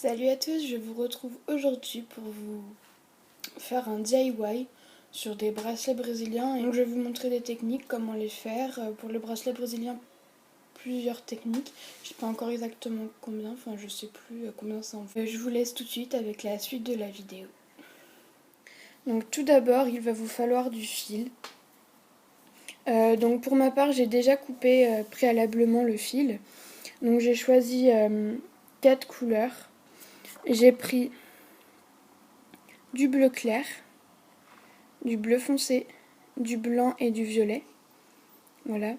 Salut à tous, je vous retrouve aujourd'hui pour vous faire un DIY sur des bracelets brésiliens. Et donc je vais vous montrer des techniques, comment les faire. Pour le bracelet brésilien, plusieurs techniques. Je sais pas encore exactement combien, enfin je sais plus combien ça en fait. Je vous laisse tout de suite avec la suite de la vidéo. Donc tout d'abord, il va vous falloir du fil. Donc pour ma part, j'ai déjà coupé préalablement le fil. Donc j'ai choisi 4 couleurs. J'ai pris du bleu clair, du bleu foncé, du blanc et du violet. Voilà.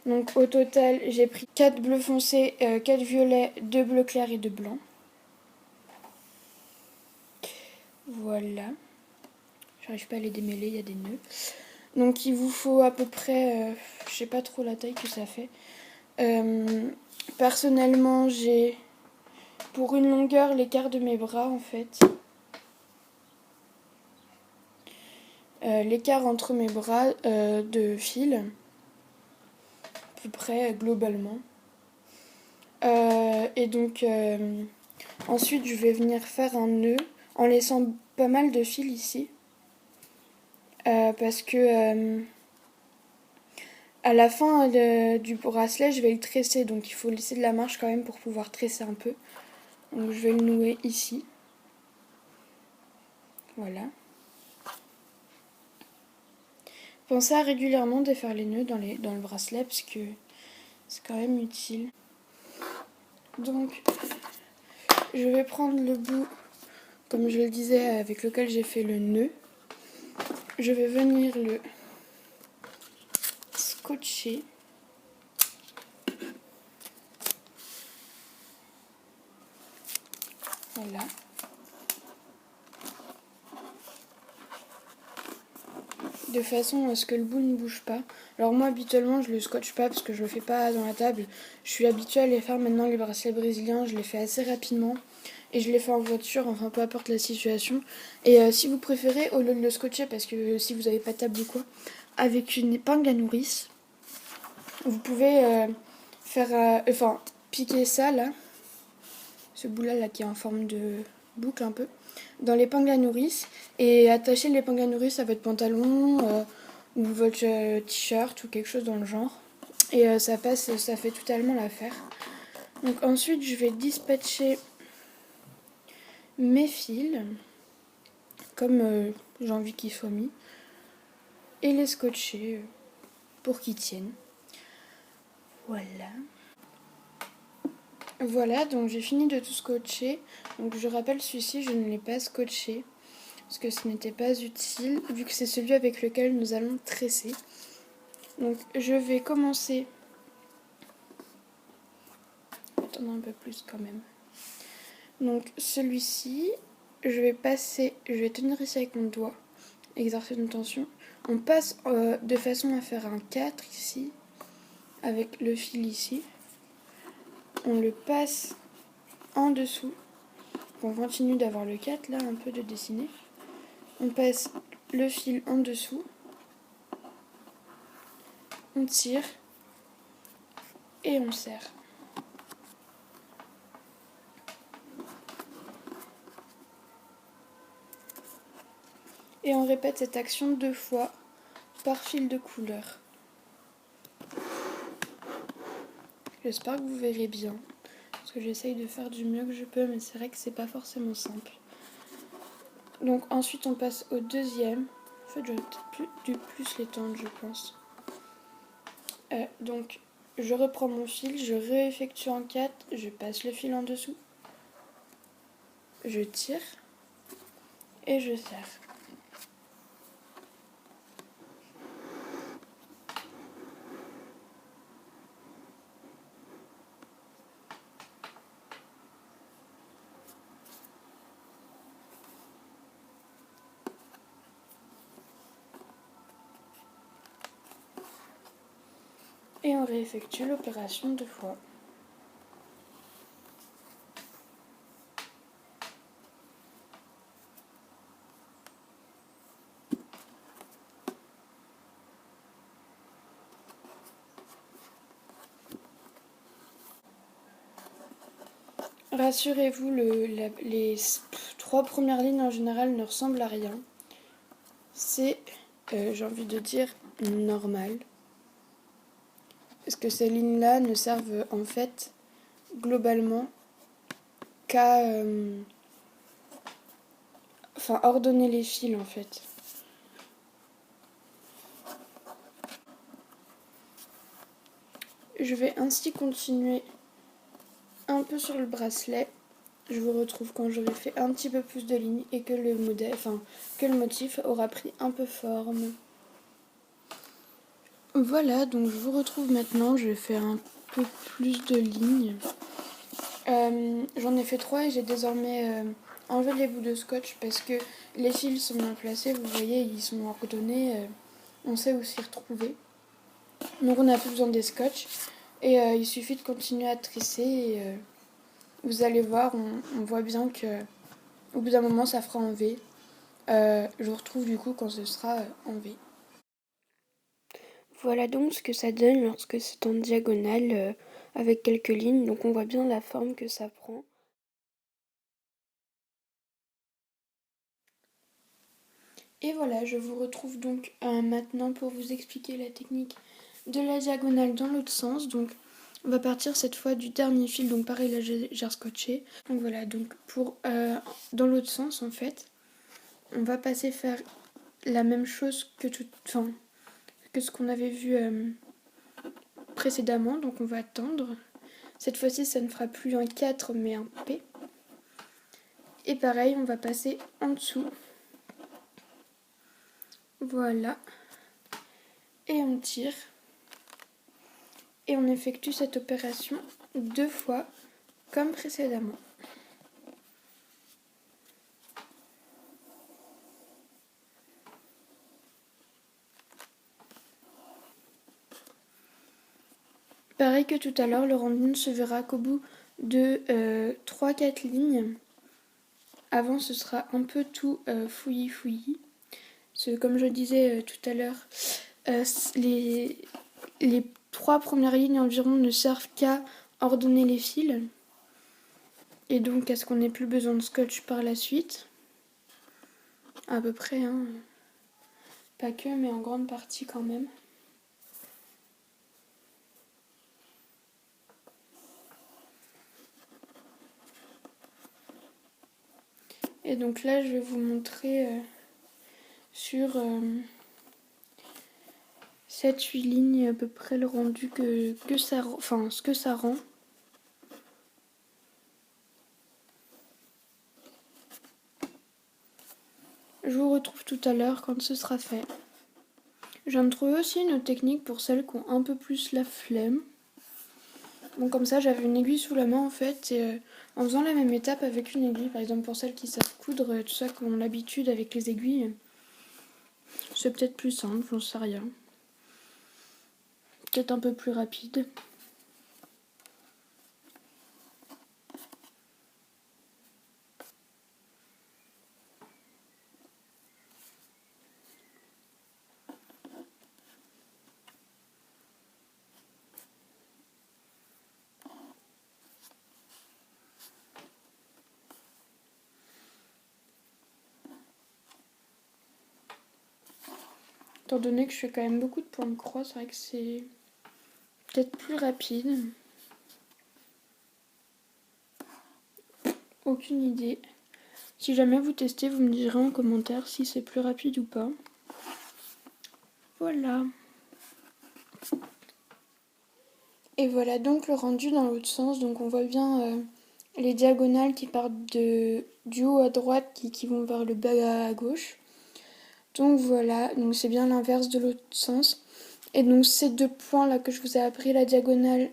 Donc au total, j'ai pris 4 bleus foncés, 4 violets, 2 bleus clairs et 2 blancs. Voilà. J'arrive pas à les démêler, il y a des nœuds. Donc il vous faut à peu près, je sais pas trop la taille que ça fait. Personnellement, j'ai pour une longueur l'écart de mes bras en fait. L'écart entre mes bras de fil, à peu près globalement. Et donc ensuite je vais venir faire un nœud en laissant pas mal de fil ici. Parce que à la fin du bracelet je vais le tresser, donc il faut laisser de la marge quand même pour pouvoir tresser un peu. Donc je vais le nouer ici. Voilà. Pensez à régulièrement défaire les nœuds dans le bracelet parce que c'est quand même utile. Donc je vais prendre le bout, comme je le disais, avec lequel j'ai fait le nœud. Je vais venir le scotcher. Voilà. De façon à ce que le bout ne bouge pas. Alors moi habituellement je le scotche pas parce que je le fais pas dans la table. Je suis habituée à les faire maintenant, les bracelets brésiliens, je les fais assez rapidement. Et je les fais en voiture, enfin peu importe la situation. Et si vous préférez, au lieu de le scotcher, parce que si vous n'avez pas de table ou quoi, avec une épingle à nourrice, vous pouvez piquer ça là, ce bout là qui est en forme de boucle un peu, dans l'épingle à nourrice et attacher l'épingle à nourrice à votre pantalon ou votre t-shirt ou quelque chose dans le genre. Et ça passe, ça fait totalement l'affaire. Donc ensuite je vais dispatcher mes fils comme j'ai envie qu'ils soient mis et les scotcher pour qu'ils tiennent. Voilà. Voilà, donc j'ai fini de tout scotcher. Donc je rappelle, celui-ci je ne l'ai pas scotché parce que ce n'était pas utile vu que c'est celui avec lequel nous allons tresser. Donc je vais commencer, attendre un peu plus quand même. Donc celui-ci, je vais tenir ici avec mon doigt, exercer une tension. On passe de façon à faire un 4 ici, avec le fil ici. On le passe en dessous. On continue d'avoir le 4 là, un peu de dessiner. On passe le fil en dessous. On tire et on serre. Et on répète cette action 2 fois par fil de couleur. J'espère que vous verrez bien, parce que j'essaye de faire du mieux que je peux, mais c'est vrai que c'est pas forcément simple. Donc ensuite on passe au deuxième. En fait, je vais peut-être plus l'étendre, je pense. Donc je reprends mon fil, je réeffectue en 4, je passe le fil en dessous, je tire et je serre. Et on réeffectue l'opération 2 fois. Rassurez-vous, les 3 premières lignes en général ne ressemblent à rien. C'est, j'ai envie de dire, normal. Parce que ces lignes-là ne servent en fait globalement qu'à ordonner les fils en fait. Je vais ainsi continuer un peu sur le bracelet. Je vous retrouve quand j'aurai fait un petit peu plus de lignes et que que le motif aura pris un peu forme. Voilà, donc je vous retrouve maintenant. Je vais faire un peu plus de lignes. J'en ai fait 3 et j'ai désormais enlevé les bouts de scotch parce que les fils sont bien placés. Vous voyez, ils sont ordonnés. On sait où s'y retrouver. Donc on n'a plus besoin des scotch. Et il suffit de continuer à trisser. Et, vous allez voir, on voit bien que au bout d'un moment, ça fera en V. Je vous retrouve du coup quand ce sera en V. Voilà donc ce que ça donne lorsque c'est en diagonale avec quelques lignes. Donc on voit bien la forme que ça prend. Et voilà, je vous retrouve donc maintenant pour vous expliquer la technique de la diagonale dans l'autre sens. Donc on va partir cette fois du dernier fil, donc pareil là j'ai scotché. Donc voilà, donc pour dans l'autre sens en fait, on va passer faire la même chose que que ce qu'on avait vu précédemment. Donc on va tendre. Cette fois-ci ça ne fera plus un 4 mais un P. Et pareil, on va passer en dessous. Voilà. Et on tire. Et on effectue cette opération 2 fois comme précédemment. Pareil que tout à l'heure, le rendu ne se verra qu'au bout de 3-4 lignes. Avant, ce sera un peu tout fouillis. Comme je disais tout à l'heure, les 3 premières lignes environ ne servent qu'à ordonner les fils. Et donc à ce qu'on n'ait plus besoin de scotch par la suite. À peu près, hein. Pas que, mais en grande partie quand même. Et donc là, je vais vous montrer sur 7-8 lignes à peu près le rendu ce que ça rend. Je vous retrouve tout à l'heure quand ce sera fait. Je viens de trouver aussi une autre technique pour celles qui ont un peu plus la flemme. Bon, comme ça, j'avais une aiguille sous la main en fait, et en faisant la même étape avec une aiguille, par exemple pour celles qui savent coudre, tout ça, qui ont l'habitude avec les aiguilles, c'est peut-être plus simple, j'en sais rien. Peut-être un peu plus rapide. Étant donné que je fais quand même beaucoup de points de croix, c'est vrai que c'est peut-être plus rapide. Aucune idée. Si jamais vous testez, vous me direz en commentaire si c'est plus rapide ou pas. Voilà. Et voilà donc le rendu dans l'autre sens. Donc on voit bien les diagonales qui partent du haut à droite qui vont vers le bas à gauche. Donc voilà, donc c'est bien l'inverse de l'autre sens. Et donc ces 2 points là que je vous ai appris, la diagonale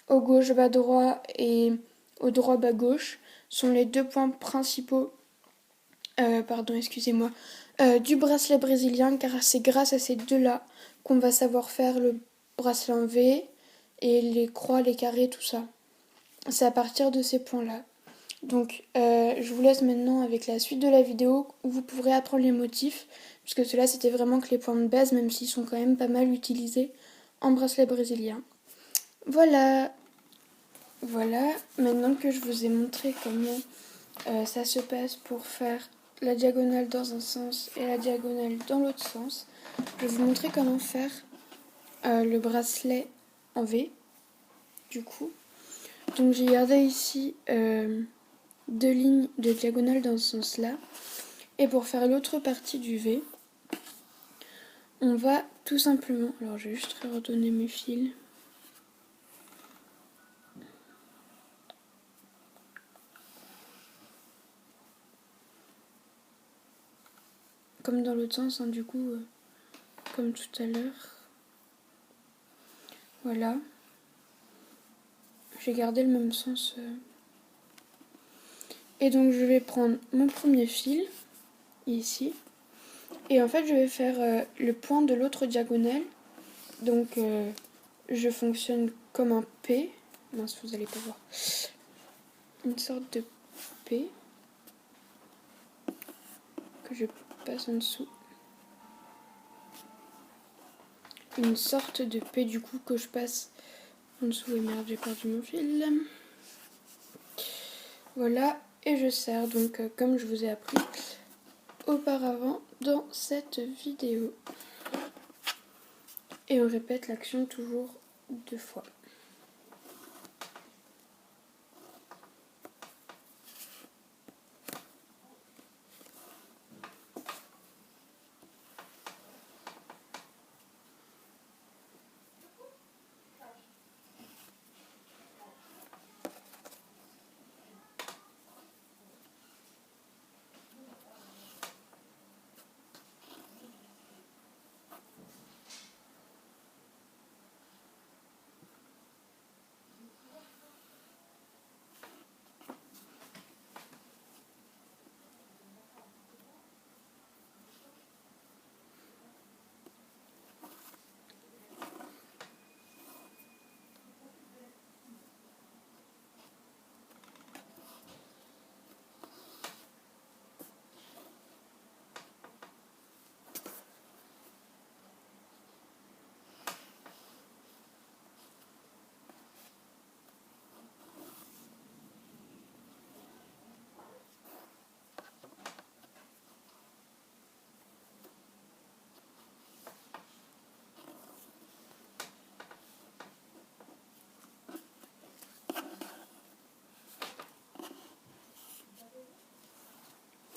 au gauche bas droit et au droit bas gauche, sont les 2 points principaux excusez-moi, du bracelet brésilien, car c'est grâce à ces 2 là qu'on va savoir faire le bracelet en V et les croix, les carrés, tout ça. C'est à partir de ces points là. Donc je vous laisse maintenant avec la suite de la vidéo où vous pourrez apprendre les motifs, puisque cela c'était vraiment que les points de base, même s'ils sont quand même pas mal utilisés en bracelet brésilien. Voilà. Voilà, maintenant que je vous ai montré comment ça se passe pour faire la diagonale dans un sens et la diagonale dans l'autre sens, je vais vous montrer comment faire le bracelet en V, du coup. Donc j'ai gardé ici 2 lignes de diagonale dans ce sens-là. Et pour faire l'autre partie du V, on va tout simplement... Alors je vais juste redonner mes fils. Comme dans l'autre sens, hein, du coup, comme tout à l'heure. Voilà. J'ai gardé le même sens. Et donc je vais prendre mon premier fil, ici. Et en fait je vais faire le point de l'autre diagonale. Donc je fonctionne comme un P. Mince, vous allez pas voir. Une sorte de P que je passe en dessous. Une sorte de P du coup que je passe en dessous. Et merde, j'ai perdu mon fil. Voilà, et je serre donc comme je vous ai appris auparavant dans cette vidéo. Et on répète l'action toujours 2 fois.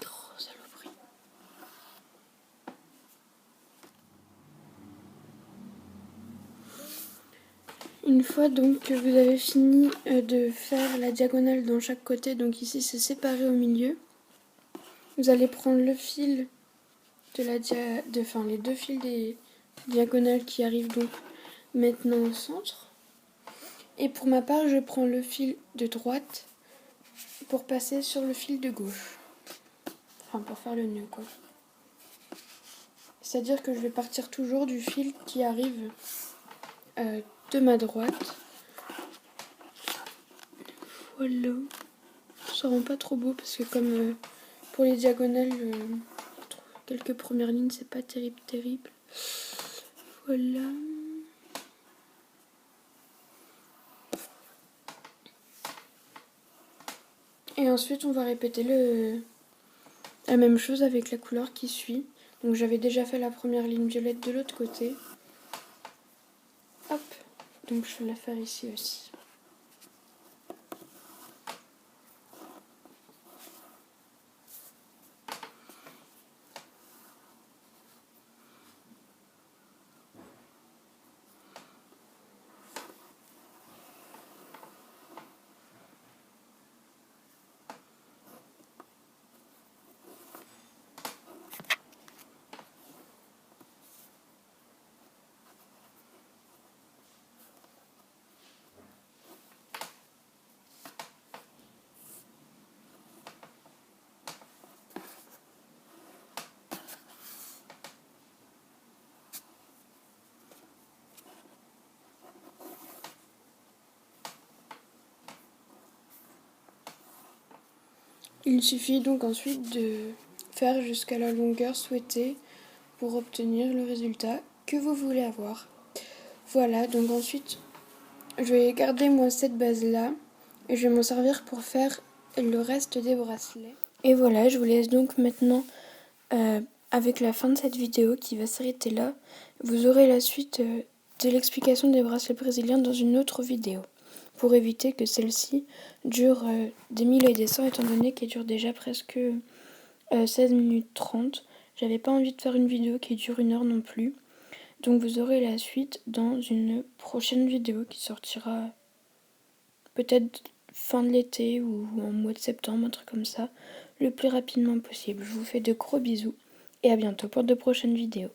Oh, saloperie. Une fois donc que vous avez fini de faire la diagonale dans chaque côté, donc ici c'est séparé au milieu, vous allez prendre le fil de la les 2 fils des diagonales qui arrivent donc maintenant au centre. Et pour ma part, je prends le fil de droite pour passer sur le fil de gauche. Enfin, pour faire le nœud, quoi. C'est-à-dire que je vais partir toujours du fil qui arrive de ma droite. Voilà. Ça rend pas trop beau parce que comme pour les diagonales, quelques premières lignes, c'est pas terrible. Voilà. Et ensuite, on va répéter la même chose avec la couleur qui suit. Donc j'avais déjà fait la première ligne violette de l'autre côté. Hop. Donc je vais la faire ici aussi. Il suffit donc ensuite de faire jusqu'à la longueur souhaitée pour obtenir le résultat que vous voulez avoir. Voilà, donc ensuite je vais garder moi cette base là et je vais m'en servir pour faire le reste des bracelets. Et voilà, je vous laisse donc maintenant avec la fin de cette vidéo qui va s'arrêter là. Vous aurez la suite de l'explication des bracelets brésiliens dans une autre vidéo, pour éviter que celle-ci dure des mille et des cents, étant donné qu'elle dure déjà presque 16 minutes 30. J'avais pas envie de faire une vidéo qui dure 1 heure non plus. Donc vous aurez la suite dans une prochaine vidéo qui sortira peut-être fin de l'été ou en mois de septembre, un truc comme ça, le plus rapidement possible. Je vous fais de gros bisous et à bientôt pour de prochaines vidéos.